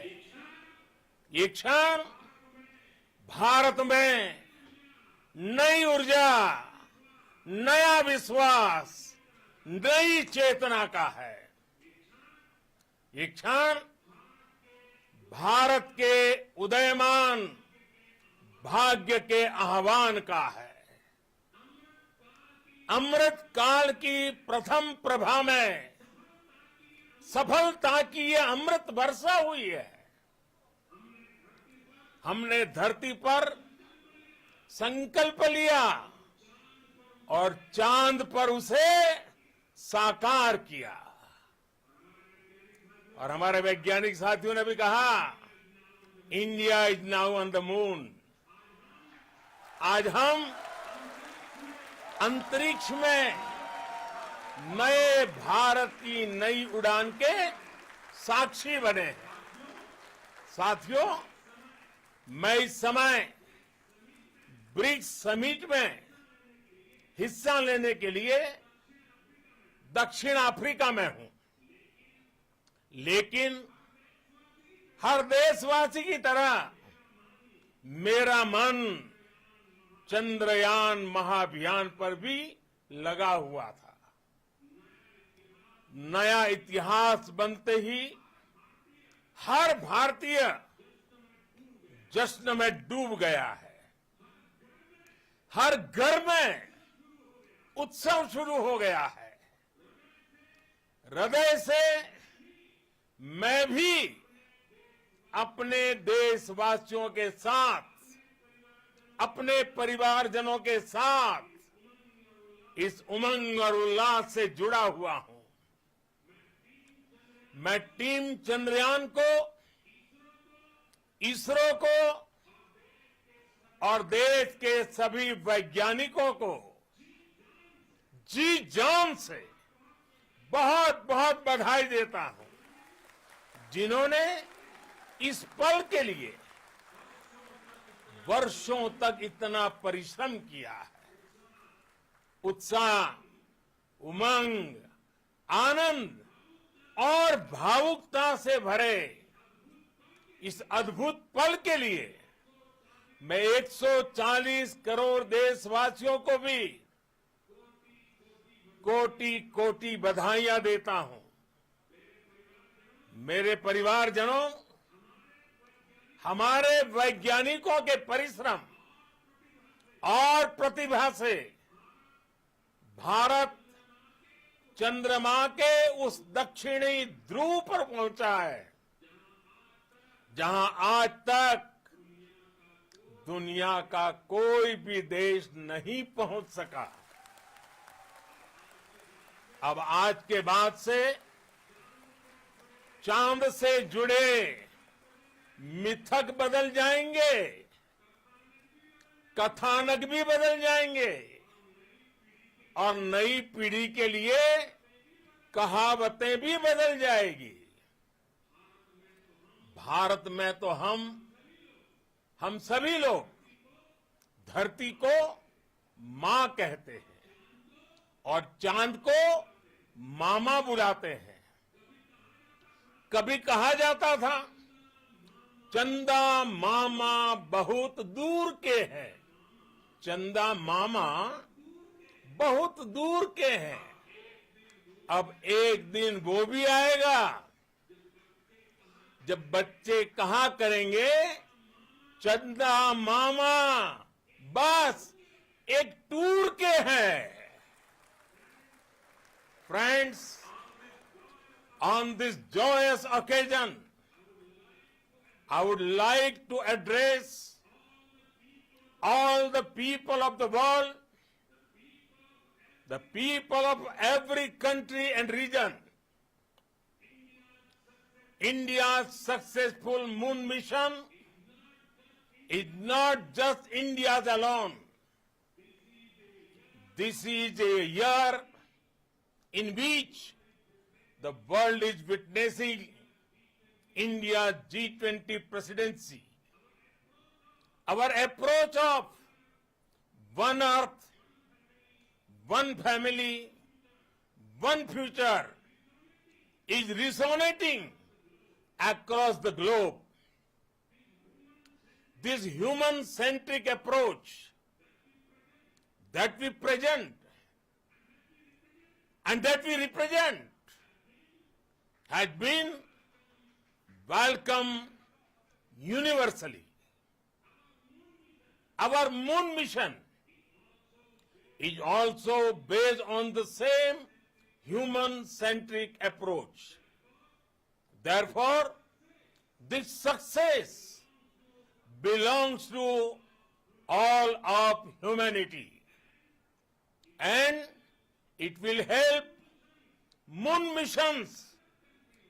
ये क्षण भारत में नई ऊर्जा, नया विश्वास, नई चेतना का है। ये क्षण भारत के उदयमान भाग्य के आह्वान का है। अमृत काल की प्रथम प्रभा में सफलता की ये अमृत वर्षा हुई है। हमने धरती पर संकल्प लिया और चांद पर उसे साकार किया। और हमारे वैज्ञानिक साथियों ने भी कहा, India is now on the moon. आज हम अंतरिक्ष में नए भारत की नई उड़ान के साक्षी बने हैं। साथियों, मैं इस समय ब्रिक्स समिट में हिस्सा लेने के लिए दक्षिण अफ्रीका में हूं, लेकिन हर देशवासी की तरह मेरा मन चंद्रयान महाअभियान पर भी लगा हुआ था। नया इतिहास बनते ही हर भारतीय जश्न में डूब गया है। हर घर में उत्सव शुरू हो गया है। हृदय से मैं भी अपने देशवासियों के साथ, अपने परिवारजनों के साथ इस उमंग और उल्लास से जुड़ा हुआ हूं। मैं टीम चंद्रयान को, इसरो को और देश के सभी वैज्ञानिकों को जी जान से बहुत बहुत बधाई देता हूं, जिन्होंने इस पल के लिए वर्षों तक इतना परिश्रम किया है। उत्साह, उमंग, आनंद और भावुकता से भरे इस अद्भुत पल के लिए मैं 140 करोड़ देशवासियों को भी कोटि कोटि बधाइयां देता हूं। मेरे परिवारजनों, हमारे वैज्ञानिकों के परिश्रम और प्रतिभा से भारत चंद्रमा के उस दक्षिणी ध्रुव पर पहुंचा है, जहां आज तक दुनिया का कोई भी देश नहीं पहुंच सका। अब आज के बाद से चांद से जुड़े मिथक बदल जाएंगे, कथानक भी बदल जाएंगे और नई पीढ़ी के लिए कहावतें भी बदल जाएगी। भारत में तो हम सभी लोग धरती को मां कहते हैं और चांद को मामा बुलाते हैं। कभी कहा जाता था, चंदा मामा बहुत दूर के हैं। चंदा मामा बहुत दूर के हैं। अब एक दिन वो भी आएगा जब बच्चे कहा करेंगे, चंदा मामा बस एक टूर के हैं। Friends, on this joyous occasion, I would like to address all the people of the world, the people of every country and region. India's successful moon mission is not just India's alone. This is a year in which the world is witnessing India's G20 presidency. Our approach of one earth, one family, one future is resonating across the globe. This human-centric approach that we present and that we represent has been welcomed universally. Our moon mission is also based on the same human-centric approach. Therefore, this success belongs to all of humanity, and it will help moon missions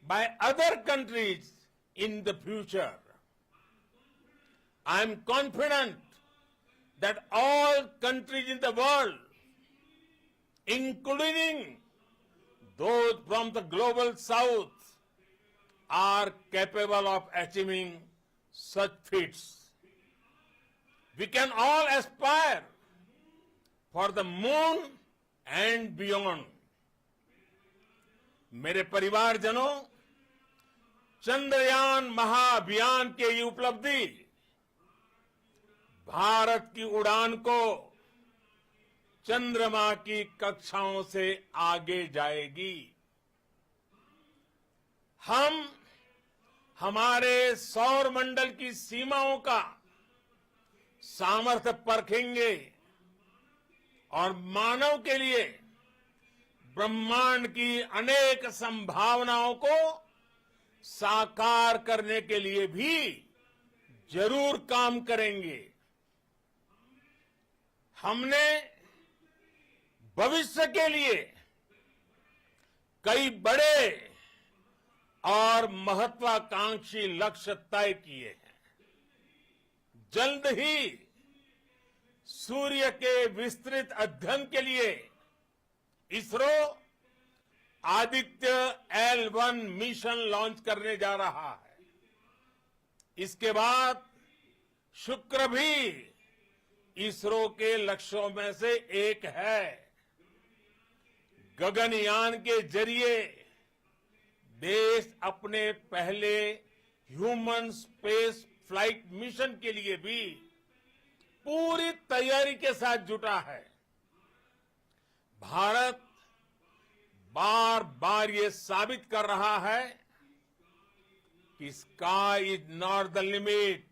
by other countries in the future. I am confident that all countries in the world, including those from the global south, are capable of achieving such feats. We can all aspire for the moon and beyond. मेरे परिवारजनों, चंद्रयान महाअभियान के ये उपलब्धि भारत की उड़ान को चंद्रमा की कक्षाओं से आगे जाएगी। हम हमारे सौर मंडल की सीमाओं का सामर्थ्य परखेंगे और मानव के लिए ब्रह्मांड की अनेक संभावनाओं को साकार करने के लिए भी जरूर काम करेंगे। हमने भविष्य के लिए कई बड़े और महत्वाकांक्षी लक्ष्य तय किए हैं। जल्द ही सूर्य के विस्तृत अध्ययन के लिए ISRO Aditya L1 mission launch करने जा रहा है। इसके बाद शुक्र भी इसरो के लक्ष्यों में से एक है। गगनयान के जरिए देश अपने पहले ह्यूमन स्पेस फ्लाइट मिशन के लिए भी पूरी तैयारी के साथ जुटा है। भारत बार बार ये साबित कर रहा है कि sky is not the limit.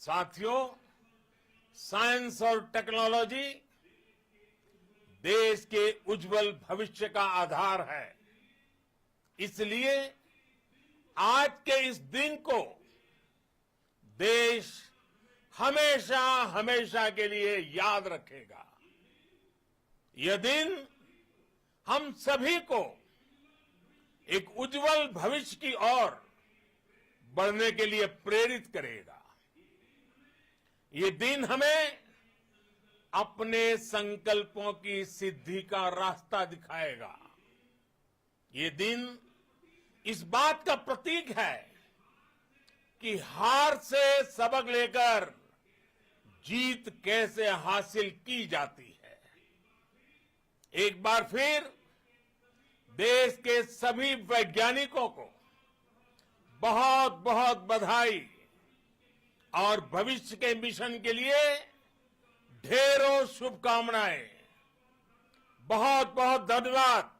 साथियों, साइंस और टेक्नोलॉजी देश के उज्जवल भविष्य का आधार है। इसलिए आज के इस दिन को देश हमेशा हमेशा के लिए याद रखेगा। यह दिन हम सभी को एक उज्जवल भविष्य की ओर बढ़ने के लिए प्रेरित करेगा। ये दिन हमें अपने संकल्पों की सिद्धि का रास्ता दिखाएगा। ये दिन इस बात का प्रतीक है कि हार से सबक लेकर जीत कैसे हासिल की जाती है। एक बार फिर देश के सभी वैज्ञानिकों को बहुत बहुत बधाई और भविष्य के मिशन के लिए ढेरों शुभकामनाएं। बहुत बहुत धन्यवाद।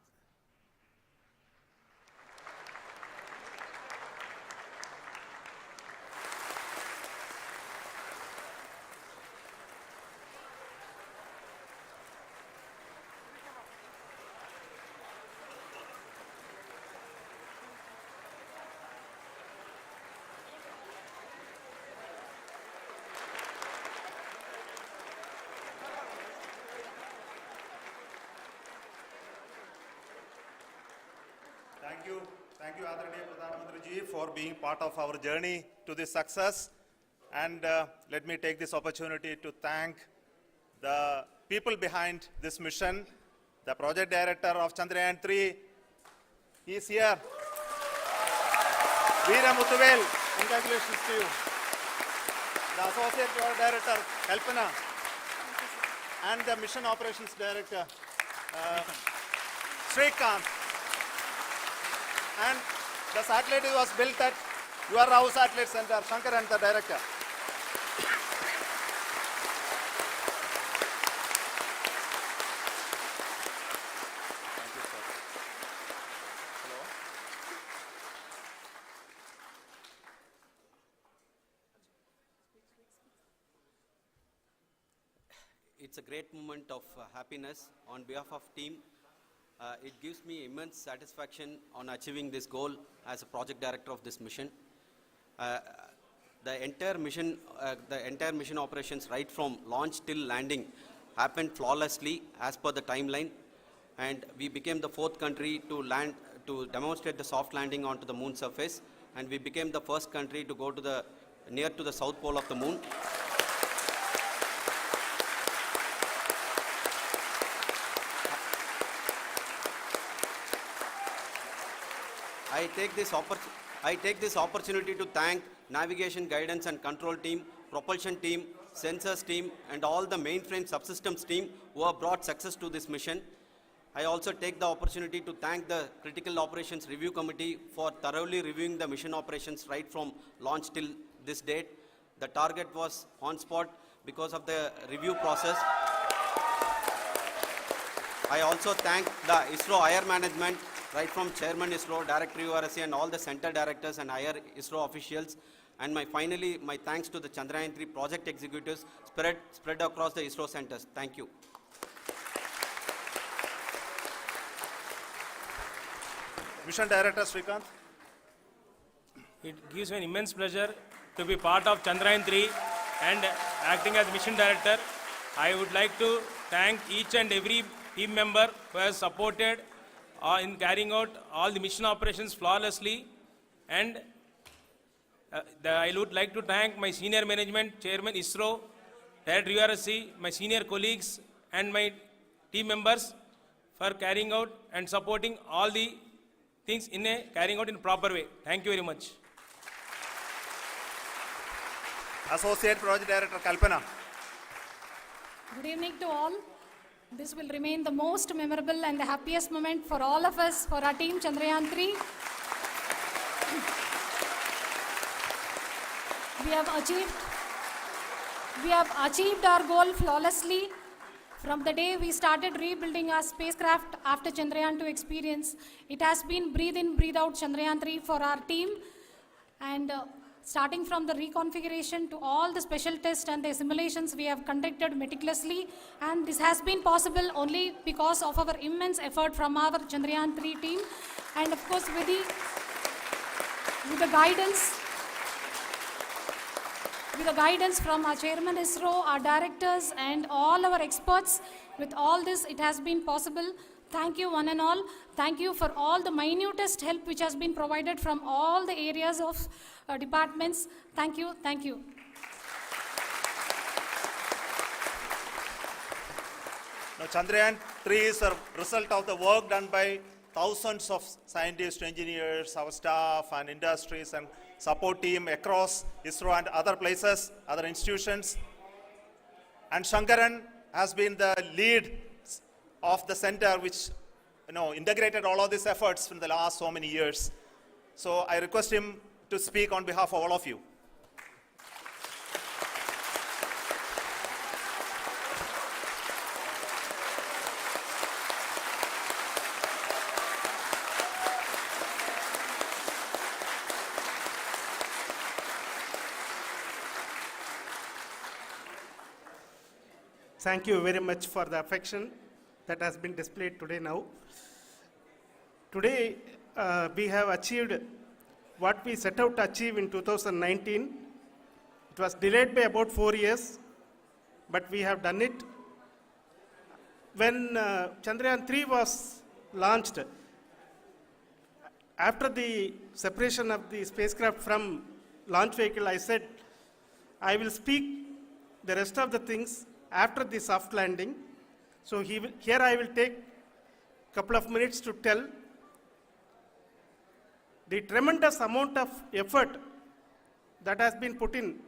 Thank you, Adaraniya Pradhan Mantri ji, for being part of our journey to this success. And let me take this opportunity to thank the people behind this mission. The project director of Chandrayaan 3, he is here. Veera Muthuvel, congratulations to you. The associate project director, Kalpana, and the mission operations director, Srikanth. And the satellite was built at your Rao Satellite Center, Shankar and the director. Thank you, sir. Hello. It's a great moment of happiness on behalf of team. It gives me immense satisfaction on achieving this goal as a project director of this mission. The entire mission operations right from launch till landing happened flawlessly as per the timeline, and we became the 4th country to demonstrate the soft landing onto the moon surface, and we became the first country to go to near to the south pole of the moon. I take this opportunity to thank navigation, guidance and control team, propulsion team, sensors team and all the mainframe subsystems team who have brought success to this mission. I also take the opportunity to thank the Critical Operations Review Committee for thoroughly reviewing the mission operations right from launch till this date. The target was on spot because of the review process. I also thank the ISRO higher management, right from Chairman ISRO, Director URSC and all the center directors and higher ISRO officials. And finally, my thanks to the Chandrayaan-3 project executives spread across the ISRO centers. Thank you. Mission Director Srikanth. It gives me an immense pleasure to be part of Chandrayaan-3 and acting as Mission Director. I would like to thank each and every team member who has supported in carrying out all the mission operations flawlessly. And I would like to thank my senior management, Chairman ISRO, Director URSC, my senior colleagues and my team members for carrying out and supporting all the things carrying out in a proper way. Thank you very much. Associate Project Director Kalpana. Good evening to all. This will remain the most memorable and the happiest moment for all of us, for our team Chandrayaan-3. We have achieved our goal flawlessly. From the day we started rebuilding our spacecraft after Chandrayaan-2 experience, it has been breathe in, breathe out Chandrayaan-3 for our team. And starting from the reconfiguration to all the special tests and the simulations we have conducted meticulously. And this has been possible only because of our immense effort from our Chandrayaan-3 team. And of course, with the guidance from our Chairman ISRO, our directors, and all our experts. With all this, it has been possible. Thank you, one and all. Thank you for all the minutest help which has been provided from all the areas of departments. Thank you. Thank you. Now, Chandrayaan-3 is a result of the work done by thousands of scientists, engineers, our staff, and industries, and support team across ISRO and other places, other institutions. And Shankaran has been the lead of the center which integrated all of these efforts in the last so many years. So I request him to speak on behalf of all of you. Thank you very much for the affection that has been displayed today now. Today, we have achieved what we set out to achieve in 2019. It was delayed by about 4 years, but we have done it. When Chandrayaan-3 was launched, after the separation of the spacecraft from launch vehicle, I said, I will speak the rest of the things after the soft landing. So here I will take a couple of minutes to tell the tremendous amount of effort that has been put in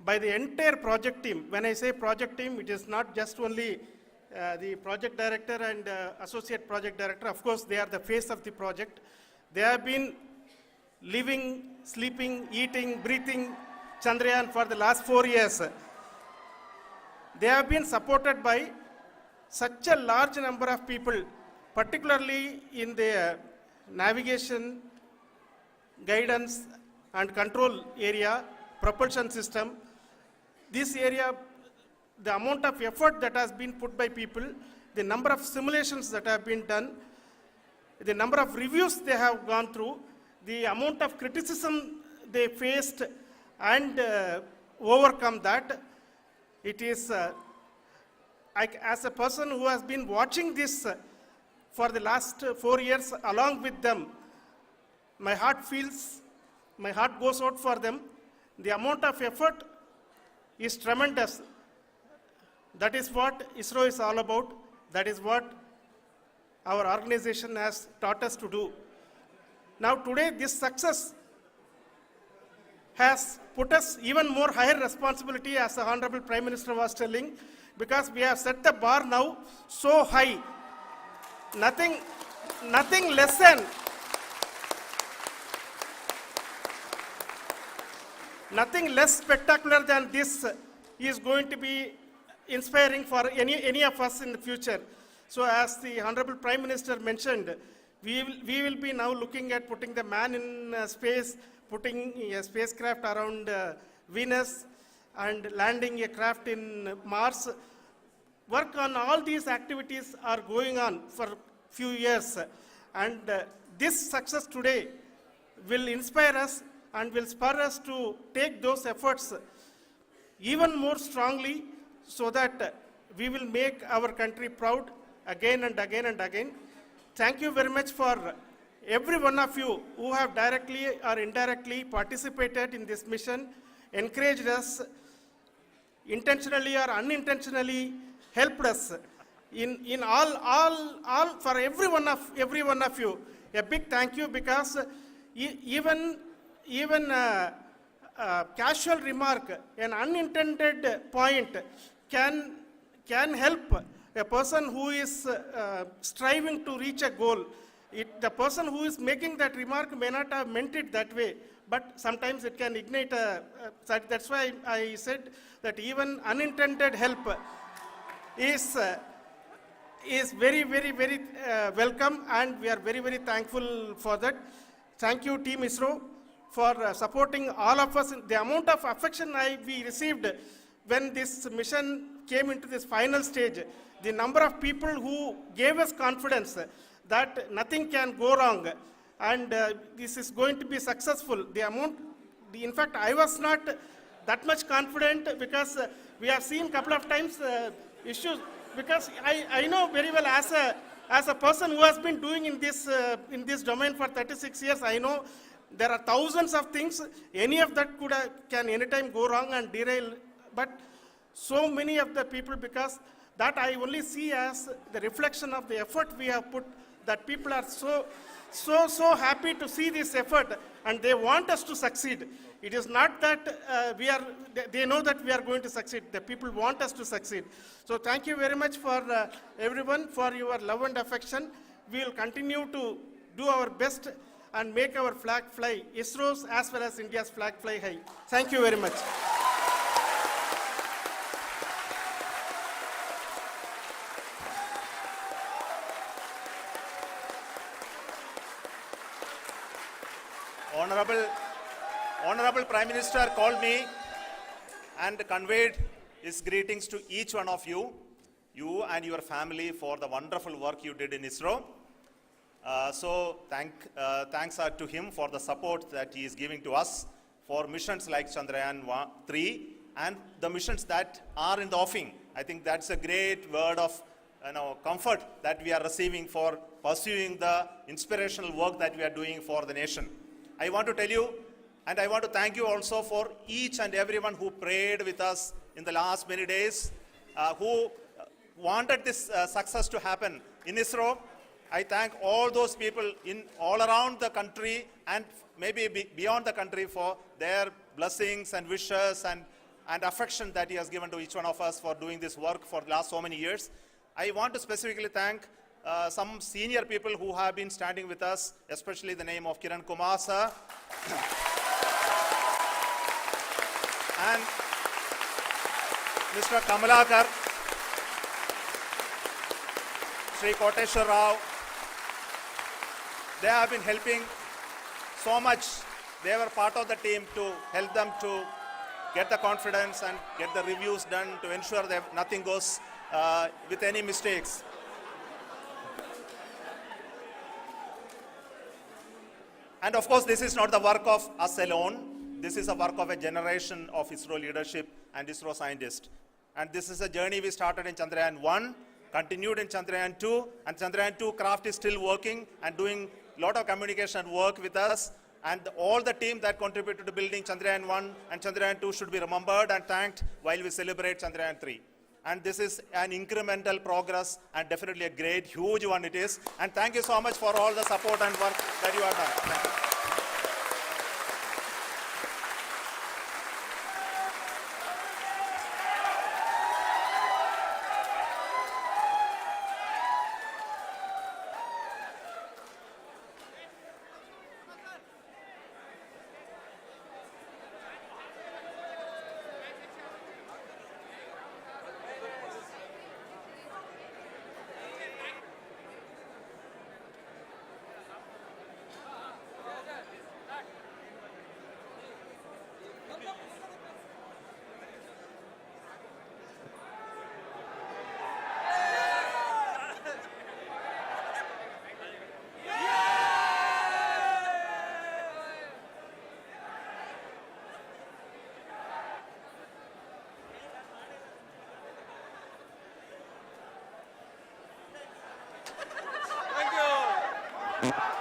by the entire project team. When I say project team, it is not just only the project director and associate project director. Of course, they are the face of the project. They have been living, sleeping, eating, breathing Chandrayaan for the last 4 years. They have been supported by such a large number of people, particularly in the navigation, guidance and control area, propulsion system. This area, the amount of effort that has been put by people, the number of simulations that have been done, the number of reviews they have gone through, the amount of criticism they faced and overcome that. It is, as a person who has been watching this for the last 4 years along with them, my heart goes out for them. The amount of effort is tremendous. That is what ISRO is all about. That is what our organization has taught us to do. Now today, this success has put us even more higher responsibility, as the Honorable Prime Minister was telling, because we have set the bar now so high. Nothing less spectacular than this is going to be inspiring for any of us in the future. So as the Honorable Prime Minister mentioned, we will be now looking at putting the man in space, putting a spacecraft around Venus and landing a craft in Mars. Work on all these activities are going on for few years, and this success today will inspire us and will spur us to take those efforts even more strongly, so that we will make our country proud again and again and again. Thank you very much for every one of you who have directly or indirectly participated in this mission, encouraged us, intentionally or unintentionally helped us in all for every one of you. A big thank you, because even casual remark, an unintended point can help a person who is striving to reach a goal. The person who is making that remark may not have meant it that way, but sometimes it can ignite that's why I said that even unintended help is very, very, very welcome, and we are very, very thankful for that. Thank you, Team ISRO, for supporting all of us. The amount of affection we received when this mission came into this final stage, the number of people who gave us confidence that nothing can go wrong, and this is going to be successful. In fact, I was not that much confident, because we have seen a couple of times issues, because I know very well, as a person who has been doing in this domain for 36 years, I know there are thousands of things. Any of that can anytime go wrong and derail. But so many of the people, because that I only see as the reflection of the effort we have put, that people are so happy to see this effort, and they want us to succeed. It is not that they know that we are going to succeed. The people want us to succeed. So thank you very much for everyone, for your love and affection. We will continue to do our best and make our flag fly, ISRO's as well as India's flag fly high. Thank you very much. Honorable Prime Minister called me and conveyed his greetings to each one of you and your family, for the wonderful work you did in ISRO. Thanks are to him for the support that he is giving to us for missions like Chandrayaan 3 and the missions that are in the offing. I think that's a great word of comfort that we are receiving for pursuing the inspirational work that we are doing for the nation. I want to tell you, and I want to thank you also for each and everyone who prayed with us in the last many days, who wanted this success to happen in ISRO. I thank all those people all around the country and maybe beyond the country for their blessings and wishes and affection that he has given to each one of us for doing this work for the last so many years. I want to specifically thank some senior people who have been standing with us, especially the name of Kiran Kumar sir and Mr. Kamalakar, Sri Koteshwar Rao. They have been helping so much. They were part of the team to help them to get the confidence and get the reviews done to ensure that nothing goes with any mistakes. And of course, this is not the work of us alone. This is a work of a generation of ISRO leadership and ISRO scientists. And this is a journey we started in Chandrayaan 1, continued in Chandrayaan 2, and Chandrayaan 2 craft is still working and doing a lot of communication work with us. And all the team that contributed to building Chandrayaan 1 and Chandrayaan 2 should be remembered and thanked while we celebrate Chandrayaan 3. And this is an incremental progress and definitely a great, huge one it is. And thank you so much for all the support and work that you have done. Thank you. Thank you.